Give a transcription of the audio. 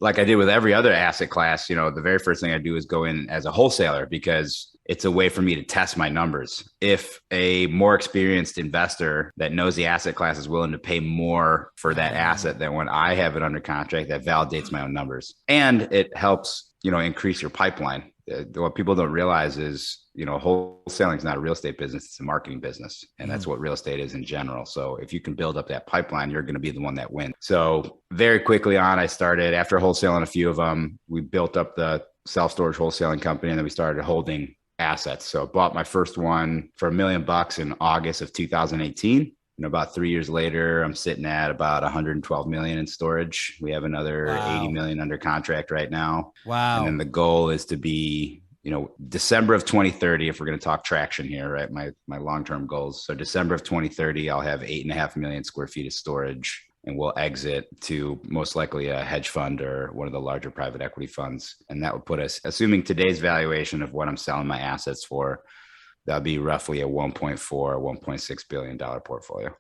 like I did with every other asset class, the very first thing I do is go in as a wholesaler because it's a way for me to test my numbers. If a more experienced investor that knows the asset class is willing to pay more for that asset than when I have it under contract, that validates my own numbers. And it helps, increase your pipeline. What people don't realize is, wholesaling is not a real estate business. It's a marketing business. And that's what real estate is in general. So if you can build up that pipeline, you're going to be the one that wins. So very quickly on, I started after wholesaling a few of them, we built up the self-storage wholesaling company, and then we started holding assets. So I bought my first one for $1 million in August of 2018. About 3 years later, I'm sitting at about 112 million in storage. We have another 80 Wow. million under contract right now. And then Wow. the goal is to be, December of 2030, if we're going to talk traction here, right? My long-term goals. So December of 2030, I'll have 8.5 million square feet of storage, and we'll exit to most likely a hedge fund or one of the larger private equity funds. And that would put us, assuming today's valuation of what I'm selling my assets for, that'll be roughly a 1.4, $1.6 billion portfolio.